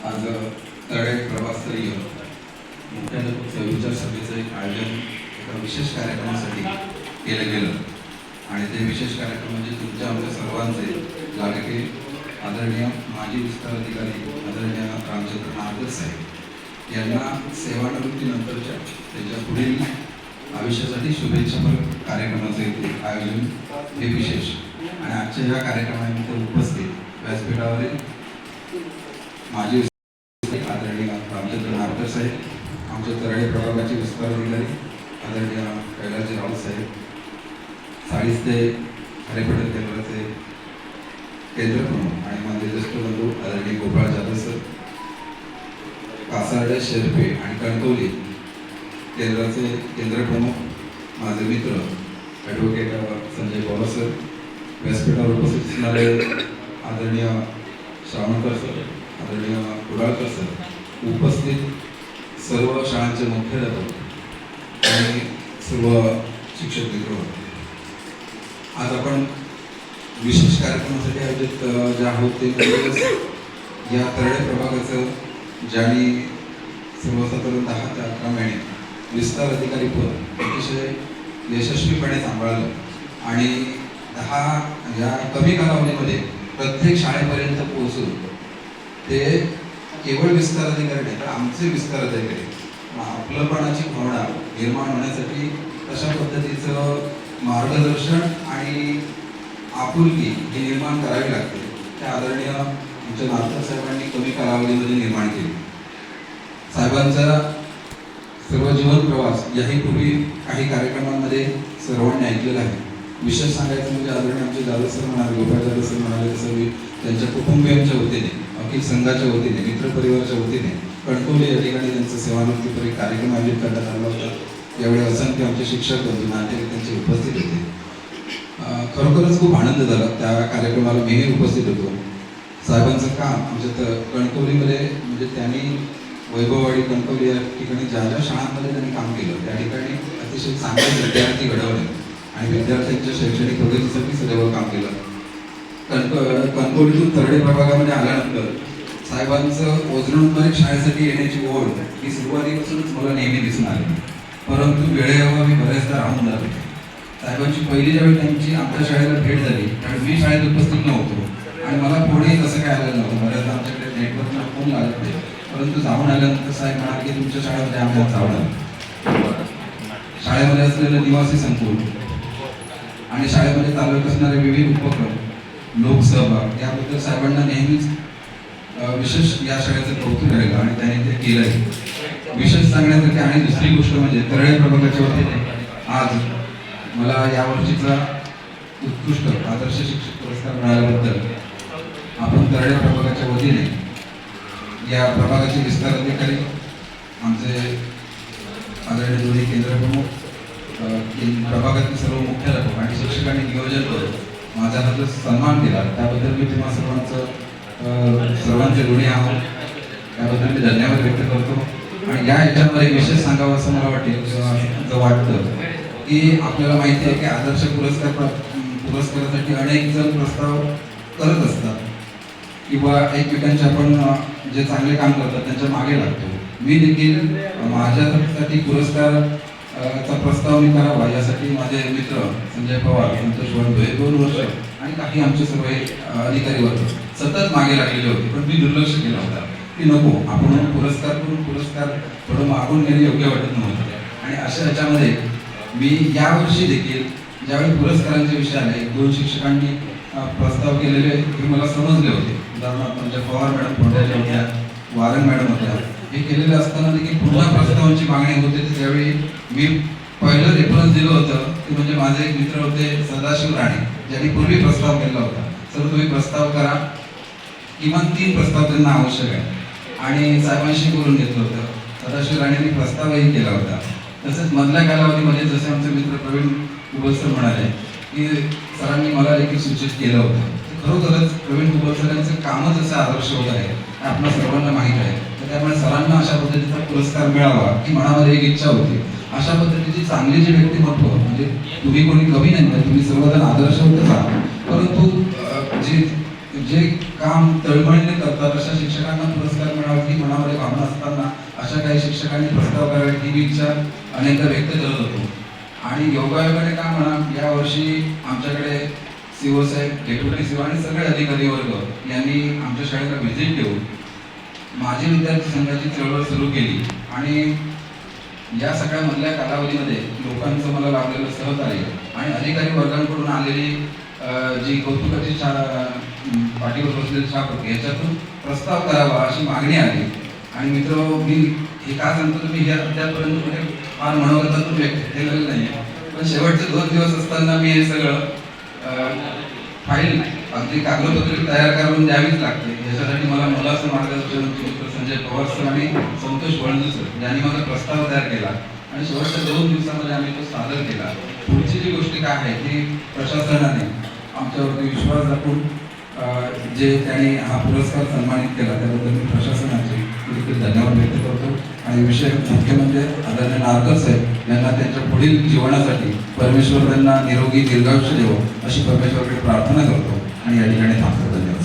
आज तळे प्रभास्तरीय मुख्याध्यापक विचार सभेचं एक आयोजन एका विशेष कार्यक्रमासाठी केलं गेलं आणि ते विशेष कार्यक्रम म्हणजे तुमच्या आमच्या सर्वांचे लाडके आदरणीय माजी विस्तार अधिकारी आदरणीय रामचंद्र नारदर साहेब यांना सेवानिवृत्तीनंतरच्या त्यांच्या पुढील आयुष्यासाठी शुभेच्छापर कार्यक्रमाचं इथे आयोजन हे विशेष आणि आजच्या या कार्यक्रमामध्ये उपस्थित व्यासपीठावरील माजी आदरणीय रामचंद्र नारदर साहेब, आमच्या तरळे प्रभागाचे विस्तार अधिकारी आदरणीय कैलासजी राऊत साहेब, साडीस ते हरिपटल केंद्राचे केंद्र प्रमुख आणि माझे ज्येष्ठ बंधू आदरणीय गोपाळ जाधव सर, कासार्डे शेरपे आणि कणकवली केंद्राचे केंद्र प्रमुख माझे मित्र ॲडव्होकेट संजय पवार सर, व्यासपीठावर उपस्थित असणारे आदरणीय श्रावणकर सर, आदरणीय कुडाळकर सर, उपस्थित सर्व शाळांचे मुख्याध्यापक आणि सर्व शिक्षक मित्र, आज आपण विशेष कार्यक्रमासाठी आयोजित जे आहोत ते या तरळे प्रभागाचं ज्यांनी सर्वसाधारण 10 ते 11 महिने विस्तार अधिकारी पद अतिशय यशस्वीपणे सांभाळलं आणि 10 या कमी कालावधीमध्ये प्रत्येक शाळेपर्यंत पोहोचून ते केवळ विस्तार अधिकारी नाही तर आमचे विस्तार अधिकारी आपलंपणाची भावना निर्माण होण्यासाठी अशा पद्धतीचं मार्गदर्शन आणि आपुलकी हे निर्माण करावी लागते. त्या आदरणीय आमच्या नारदर साहेबांनी कमी कालावधीमध्ये निर्माण केली. साहेबांचा सर्व जीवन प्रवास याही पूर्वी काही कार्यक्रमांमध्ये सर्वांनी ऐकलेला आहे. विशेष सांगायचं म्हणजे आदरणीय आमचे जाधव सर म्हणाले, गोपाळ जाधव सर म्हणाले तसं मी त्यांच्या कुटुंबियांच्या वतीने, वकील संघाच्या वतीने, मित्र परिवाराच्या वतीने कणकवली या ठिकाणी त्यांचं सेवानिवृत्तीपर एक कार्यक्रम आयोजित करण्यात आला होता. यावेळी असंख्य आमचे शिक्षक बंधू नातेवाईक त्यांचे उपस्थित होते. खरोखरच खूप आनंद झाला. त्या कार्यक्रमाला मीही उपस्थित होतो. साहेबांचं काम आमच्या कणकवलीमध्ये म्हणजे त्यांनी वैभववाडी कणकवली या ठिकाणी ज्या ज्या शाळांमध्ये त्यांनी काम केलं त्या ठिकाणी अतिशय चांगले विद्यार्थी घडवले आणि विद्यार्थ्यांच्या शैक्षणिक प्रगतीसाठी सदैव काम केलं. कणकवलीतून तरडे प्रभागामध्ये आल्यानंतर साहेबांचं ओझरनंतर शाळेसाठी येण्याची ओढ ही सुरुवातीपासूनच मला नेहमी दिसून आली. परंतु वेळेअभावी बऱ्याचदा राहून जाते. साहेबांची पहिली ज्यावेळी त्यांची आमच्या शाळेला भेट झाली त्यावेळी मी शाळेत उपस्थित नव्हतो आणि मला पुढे तसं काय आलेलं नव्हतं. बऱ्याचदा आमच्याकडे नेटवर्कला फोन लागत नाही. परंतु जाऊन आल्यानंतर साहेब म्हणाले की तुमच्या शाळेमध्ये आम्हाला जावणार. शाळेमध्ये असलेलं निवासी संकुल आणि शाळेमध्ये चालवत असणारे विविध उपक्रम, लोकसहभाग याबद्दल साहेबांना नेहमीच विशेष या शाळेचं कौतुक राहिलं आणि त्यांनी ते केलंय. विशेष सांगण्यासारखी आणि दुसरी गोष्ट म्हणजे तरळे प्रभागाच्या वतीने आज मला यावर्षीचा उत्कृष्ट आदर्श शिक्षक पुरस्कार मिळाल्याबद्दल आपण तरळे प्रभागाच्या वतीने या प्रभागाचे विस्तार अधिकारी, आमचे आदरणीय दोन्ही केंद्र प्रमुख, प्रभागातील सर्व मुख्याध्यापक आणि शिक्षकांनी नियोजन करून माझा हा जो सन्मान केला त्याबद्दल मी तुम्हा सर्वांचे ऋणी आहोत. त्याबद्दल मी धन्यवाद व्यक्त करतो. आणि या ह्याच्यामध्ये विशेष सांगावं असं मला वाटतं की आपल्याला माहिती आहे की आदर्श पुरस्कारासाठी अनेक जण प्रस्ताव करत असतात किंवा एकमेकांचे आपण जे चांगले काम करतात त्यांच्या मागे लागतो. मी देखील माझ्यासाठी पुरस्काराचा प्रस्ताव मी करावा यासाठी माझे मित्र संजय पवार, संतोष वनभे 2 वर्ष आणि काही आमचे सर्व अधिकारी वर्ग सतत मागे लागलेले होते. पण मी दुर्लक्ष केलं होतं की नको, आपण पुरस्कार थोडं मागून घेणे योग्य वाटत नव्हतं. आणि अशा ह्याच्यामध्ये मी यावर्षी देखील ज्यावेळी पुरस्कारांचे विषय आले 2 शिक्षकांनी प्रस्ताव केलेले हे मला समजले होते. उदाहरणार्थ म्हणजे पवार मॅडम फोंड्याच्या होत्या, वारंग मॅडम होत्या. हे केलेले असताना देखील पुन्हा प्रस्तावांची मागणी होते. त्यावेळी मी पहिलं रेफरन्स दिलं होतं ते म्हणजे माझे एक मित्र होते सदाशिव राणे, ज्यांनी पूर्वी प्रस्ताव केला होता. सर तुम्ही प्रस्ताव करा, किमान 3 प्रस्ताव त्यांना आवश्यक आहे. आणि साहेबांशी बोलून घेतलं होतं. सदाशिव राणेंनी प्रस्तावही केला होता. तसेच मधल्या कालावधीमध्ये जसे आमचे मित्र प्रवीण कुबल सर म्हणाले की सरांनी मला देखील सूचित केलं होतं. खरोखरच प्रवीण कुबल सर यांचं कामच असं आदर्श होत आहे आपल्या सर्वांना माहीत आहे. तर त्यामुळे सरांना अशा पद्धतीचा पुरस्कार मिळावा ही मनामध्ये एक इच्छा होती. अशा पद्धतीची चांगली जी व्यक्तिमत्व म्हणजे तुम्ही कोणी कमी नाही, तुम्ही सर्वजण आदर्श होत आहात. परंतु जी जे काम तळमळीने करतात अशा शिक्षकांना पुरस्कार मिळावा ही मनामध्ये भावना असताना अशा काही शिक्षकांनी प्रस्ताव करावे ही मी इच्छा अनेकदा व्यक्त करत होतो. आणि योगायोगाने का म्हणा यावर्षी आमच्याकडे सीओ साहेब, डेप्युटी सीओ आणि सगळे अधिकारी वर्ग यांनी आमच्या शाळेला व्हिजिट देऊन माझी विद्यार्थी संघाची चळवळ सुरू केली. आणि या सगळ्या मधल्या कालावधीमध्ये लोकांचं मला लाभलेलं सहकार्य आणि अधिकारी वर्गांकडून आलेली जी कौतुकाची पाठीवर बसलेली छाप होती याच्यातून प्रस्ताव करावा अशी मागणी आली. आणि मित्र मी हे का सांगतो तुम्ही हे अद्यापर्यंत कुठे फार मनोगतातून व्यक्त केलेलं नाही आहे, पण शेवटचे 2 दिवस असताना मी हे सगळं फाईल अगदी कागदपत्रे तयार करून द्यावीच लागते. याच्यासाठी मला मुलाचं मार्गदर्शन संजय पवार सर आणि संतोष वळंज सर यांनी मला प्रस्ताव तयार केला आणि शेवटच्या 2 दिवसामध्ये आम्ही तो सादर केला. पुढची जी गोष्ट काय आहे ती प्रशासनाने आमच्यावरती विश्वास दाखवून जे त्यांनी हा पुरस्कार सन्मानित केला त्याबद्दल मी प्रशासनाचे देखील धन्यवाद व्यक्त करतो. आणि विषय मुख्य म्हणजे आदरणीय नारकर साहेब यांना त्यांच्या पुढील जीवनासाठी परमेश्वर त्यांना निरोगी दीर्घायुष्य देवो अशी परमेश्वराकडे प्रार्थना करतो आणि या ठिकाणी थांबतो. धन्यवाद.